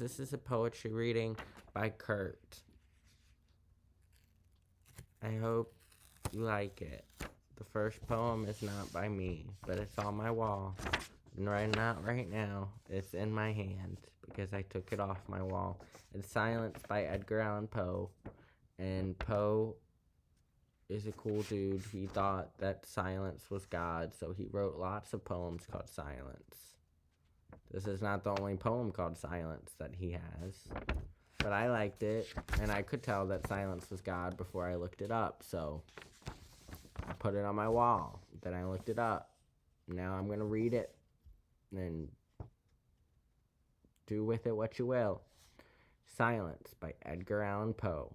This is a poetry reading by Kurt. I hope you like it. The first poem is not by me, but it's on my wall. And not right now, it's in my hand because I took it off my wall. It's Silence by Edgar Allan Poe. And Poe is a cool dude. He thought that silence was God, so he wrote lots of poems called Silence. This is not the only poem called Silence that he has, but I liked it, and I could tell that silence was God before I looked it up, so I put it on my wall. Then I looked it up. Now I'm going to read it, and do with it what you will. Silence by Edgar Allan Poe.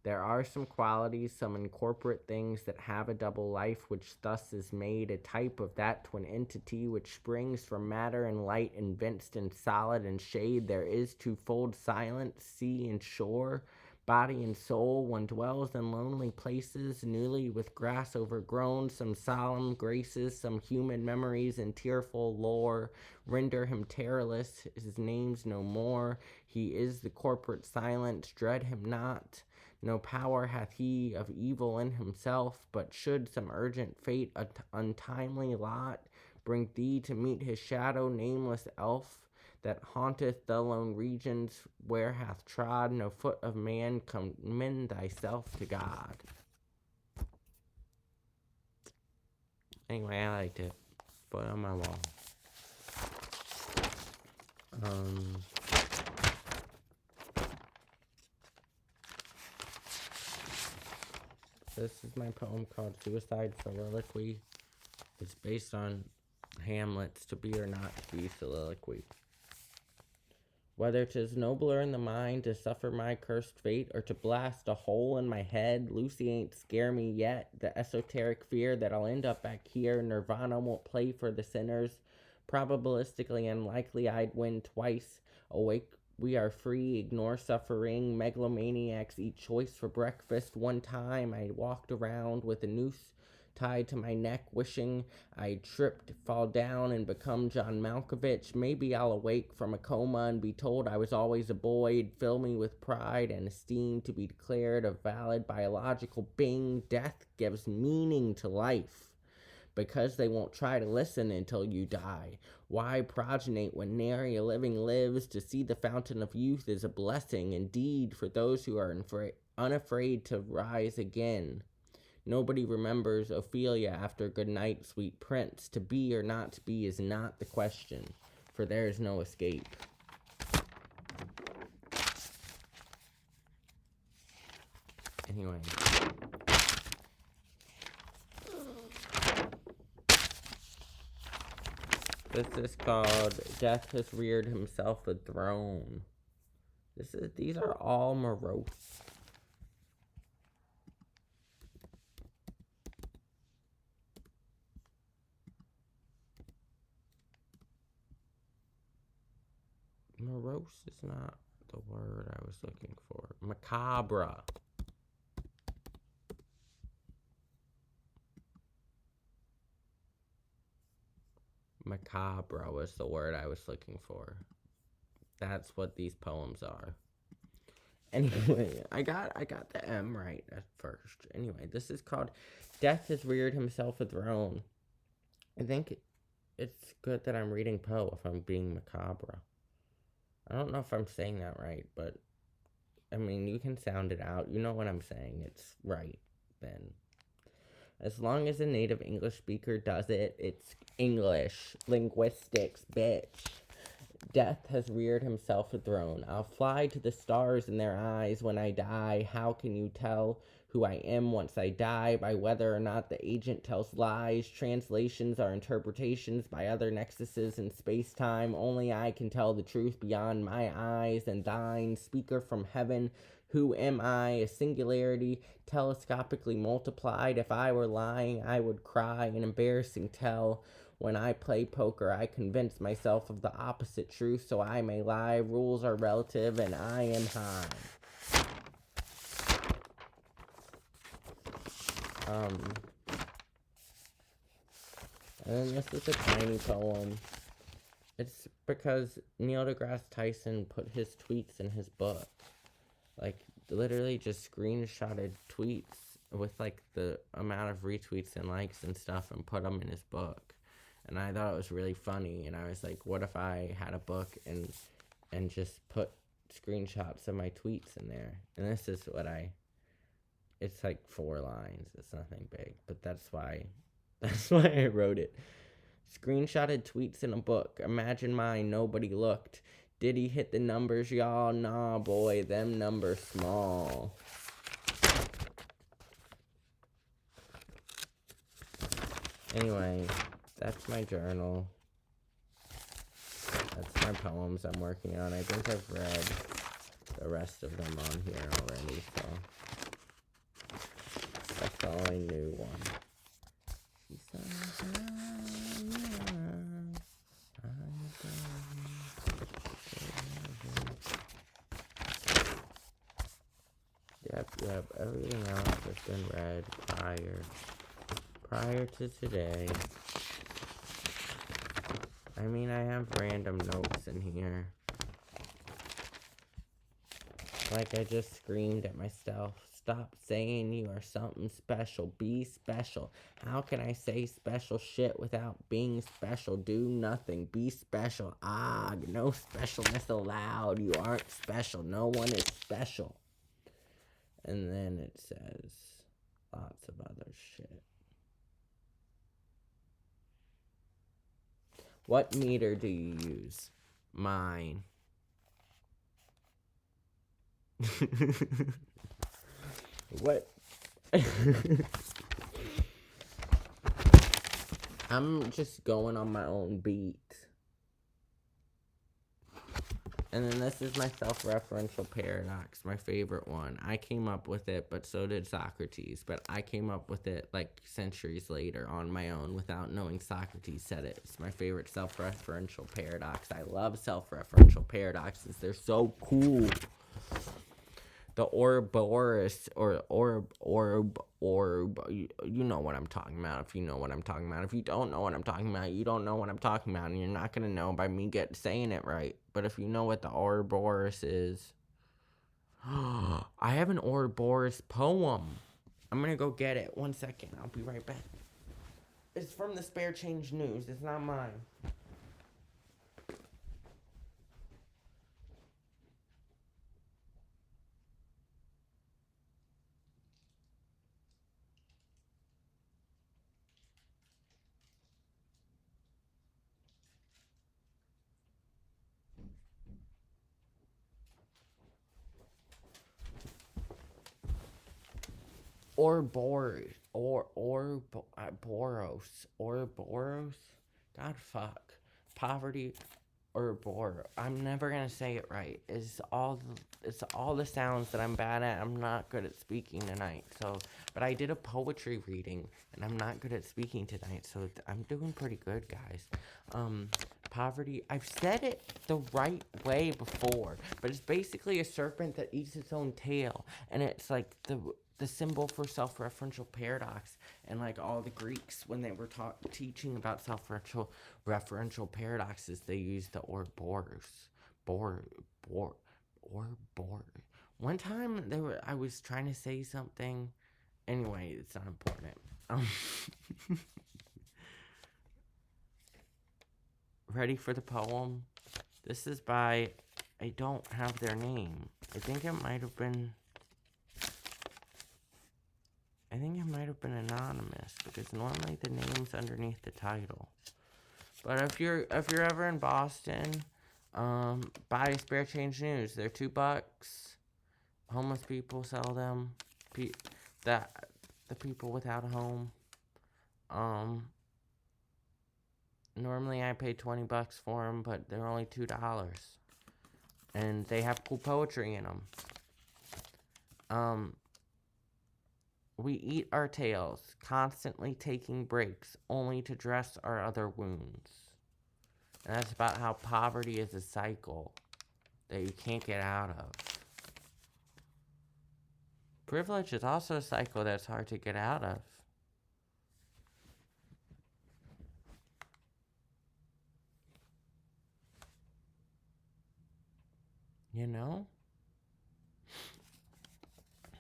There are some qualities, some incorporate things that have a double life, which thus is made a type of that twin entity which springs from matter and light, invensed in solid and shade. There is twofold silence, sea and shore, body and soul. One dwells in lonely places, newly with grass overgrown. Some solemn graces, some human memories and tearful lore render him terrorless. His name's no more. He is the corporate silence, dread him not. No power hath he of evil in himself, but should some urgent fate, untimely lot, bring thee to meet his shadow, nameless elf, that haunteth the lone regions where hath trod no foot of man, commend thyself to God. Anyway, I liked it. Put it on my wall. This is my poem called Suicide Soliloquy. It's based on Hamlet's To Be or Not to Be soliloquy. Whether 'tis nobler in the mind to suffer my cursed fate, or to blast a hole in my head, Lucy ain't scare me yet. The esoteric fear that I'll end up back here, Nirvana won't play for the sinners. Probabilistically unlikely I'd win twice. Awake, we are free, ignore suffering. Megalomaniacs eat choice for breakfast. One time I walked around with a noose tied to my neck, wishing I tripped, fall down, and become John Malkovich. Maybe I'll awake from a coma and be told I was always a boy. It'd fill me with pride and esteem to be declared a valid biological being. Death gives meaning to life, because they won't try to listen until you die. Why progenate when nary a living lives? To see the fountain of youth is a blessing indeed for those who are unafraid to rise again. Nobody remembers Ophelia after good night, sweet prince. To be or not to be is not the question, for there is no escape. Anyway. This is called Death Has Reared Himself a Throne. These are all morose. Morose is not the word I was looking for. Macabre. Macabre was the word I was looking for. That's what these poems are. Anyway, I got the M right at first. Anyway, this is called Death Has Reared Himself a Throne. I think it's good that I'm reading Poe if I'm being macabre. I don't know if I'm saying that right, but I mean, you can sound it out. You know what I'm saying. It's right then. As long as a native English speaker does it, it's English. Linguistics, bitch. Death has reared himself a throne. I'll fly to the stars in their eyes when I die. How can you tell who I am once I die? By whether or not the agent tells lies. Translations are interpretations by other nexuses in space-time. Only I can tell the truth beyond my eyes and thine. Speaker from heaven, who am I? A singularity telescopically multiplied. If I were lying, I would cry an embarrassing tell. When I play poker, I convince myself of the opposite truth so I may lie. Rules are relative and I am high. And then this is a tiny poem. It's because Neil deGrasse Tyson put his tweets in his book. Like, literally just screenshotted tweets with, like, the amount of retweets and likes and stuff and put them in his book. And I thought it was really funny. And I was like, what if I had a book and just put screenshots of my tweets in there? And this is what it's like 4 lines. It's nothing big. But that's why I wrote it. Screenshotted tweets in a book. Imagine mine, nobody looked. Did he hit the numbers, y'all? Nah, boy, them numbers small. Anyway, that's my journal. That's my poems I'm working on. I think I've read the rest of them on here already, so that's the only new one. Yep, everything else has been read prior to today. I mean, I have random notes in here. Like I just screamed at myself, stop saying you are something special, be special. How can I say special shit without being special? Do nothing, be special. No specialness allowed, you aren't special, no one is special. And then it says lots of other shit. What meter do you use? Mine. What? I'm just going on my own beat. And then this is my self-referential paradox, my favorite one. I came up with it, but so did Socrates. But I came up with it like centuries later on my own without knowing Socrates said it. It's my favorite self-referential paradox. I love self-referential paradoxes. They're so cool. The Ouroboros, you know what I'm talking about if you know what I'm talking about. If you don't know what I'm talking about, you don't know what I'm talking about, and you're not going to know by me saying it right. But if you know what the Ouroboros is, I have an Ouroboros poem. I'm going to go get it. 1 second. I'll be right back. It's from the Spare Change News. It's not mine. Ouroboros. God fuck. Poverty Ouroboros. I'm never gonna say it right. It's all the sounds that I'm bad at. I'm not good at speaking tonight. But I did a poetry reading, and I'm not good at speaking tonight. So I'm doing pretty good, guys. Poverty. I've said it the right way before, but it's basically a serpent that eats its own tail, and it's like the symbol for self-referential paradox. And like all the Greeks, when they were teaching about self-referential paradoxes, they used the Ouroboros. One time I was trying to say something. Anyway, it's not important. Ready for the poem? This is by, I don't have their name. I think it might have been anonymous, because normally the name's underneath the title. But if you're ever in Boston, buy Spare Change News. They're $2. Homeless people sell them. The people without a home. Normally I pay $20 for them, but they're only $2. And they have cool poetry in them. We eat our tails, constantly taking breaks, only to dress our other wounds. And that's about how poverty is a cycle that you can't get out of. Privilege is also a cycle that's hard to get out of. You know?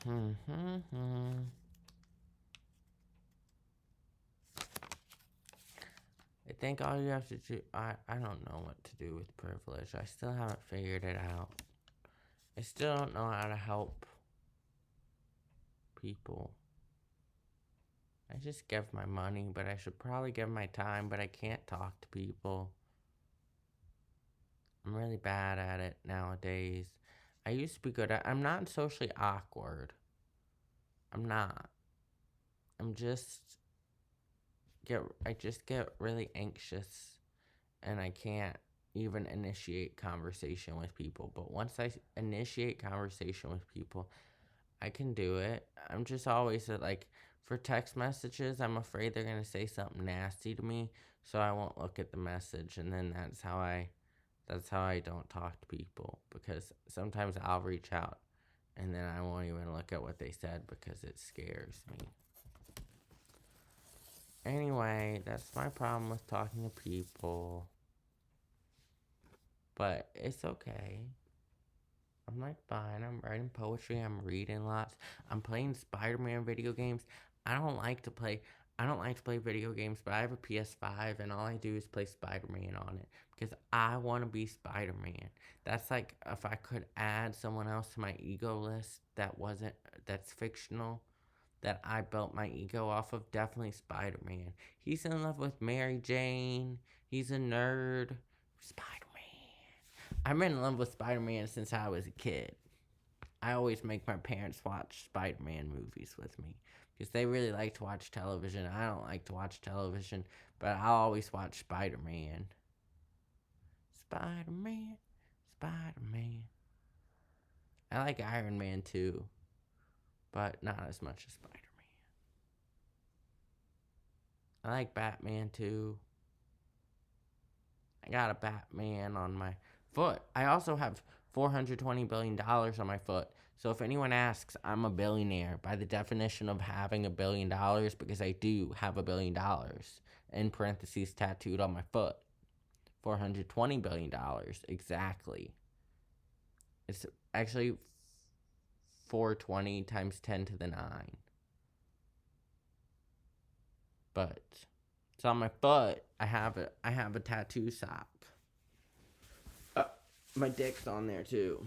I think all you have to do, I don't know what to do with privilege. I still haven't figured it out. I still don't know how to help people. I just give my money, but I should probably give my time, but I can't talk to people. I'm really bad at it nowadays. I used to be good at, I'm not socially awkward. I'm not. I'm just I just get really anxious and I can't even initiate conversation with people. But once I initiate conversation with people, I can do it. I'm just always like, for text messages, I'm afraid they're going to say something nasty to me, so I won't look at the message, and then that's how I don't talk to people, because sometimes I'll reach out and then I won't even look at what they said because it scares me. Anyway, that's my problem with talking to people. But it's okay. I'm like fine. I'm writing poetry. I'm reading lots. I'm playing Spider-Man video games. I don't like to play. I don't like to play video games, but I have a PS5 and all I do is play Spider-Man on it because I want to be Spider-Man. That's like if I could add someone else to my ego list that's fictional, that I built my ego off of, definitely Spider-Man. He's in love with Mary Jane. He's a nerd. Spider-Man. I've been in love with Spider-Man since I was a kid. I always make my parents watch Spider-Man movies with me because they really like to watch television. I don't like to watch television, but I'll always watch Spider-Man. Spider-Man. Spider-Man. I like Iron Man too, but not as much as Spider-Man. I like Batman too. I got a Batman on my foot. I also have $420 billion on my foot. So if anyone asks, I'm a billionaire by the definition of having $1 billion, because I do have $1 billion, in parentheses tattooed on my foot. $420 billion, exactly. It's actually 420 times 10 to the 9. But it's on my foot. I have a tattoo sock. My dick's on there too.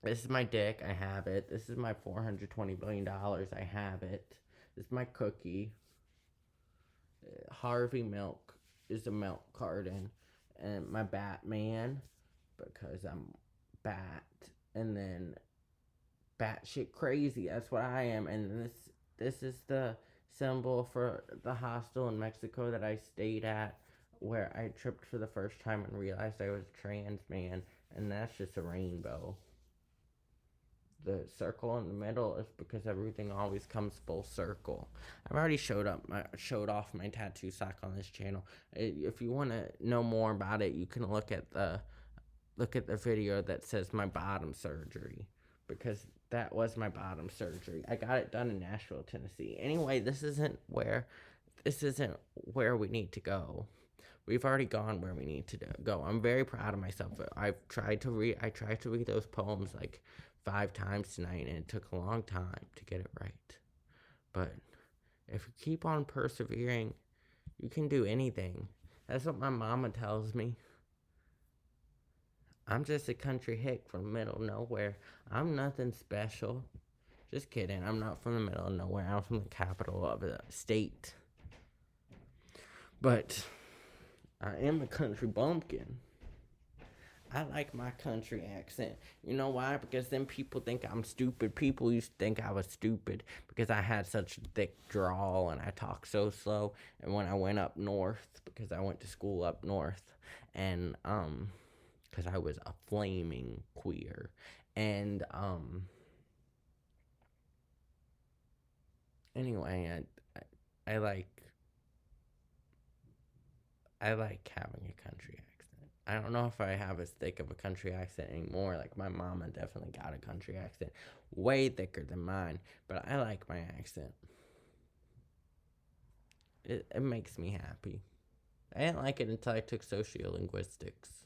This is my dick. I have it. This is my $420 billion. I have it. This is my cookie. Harvey Milk is a milk carton. And my Batman, because I'm bat. And then batshit crazy. That's what I am. And this is the symbol for the hostel in Mexico that I stayed at, where I tripped for the first time and realized I was a trans man. And that's just a rainbow. The circle in the middle is because everything always comes full circle. I've already showed off my tattoo sock on this channel. If you want to know more about it, you can look at the video that says my bottom surgery, because that was my bottom surgery. I got it done in Nashville, Tennessee. Anyway, this isn't where we need to go. We've already gone where we need to go. I'm very proud of myself. I tried to read those poems like 5 times tonight, and it took a long time to get it right. But if you keep on persevering, you can do anything. That's what my mama tells me. I'm just a country hick from the middle of nowhere. I'm nothing special. Just kidding. I'm not from the middle of nowhere. I'm from the capital of a state. But I am a country bumpkin. I like my country accent. You know why? Because then people think I'm stupid. People used to think I was stupid because I had such a thick drawl and I talk so slow. And when I went up north, because I went to school up north, and because I was a flaming queer, and anyway, I like having a country accent. I don't know if I have as thick of a country accent anymore. Like, my mama definitely got a country accent. Way thicker than mine. But I like my accent. It makes me happy. I didn't like it until I took sociolinguistics.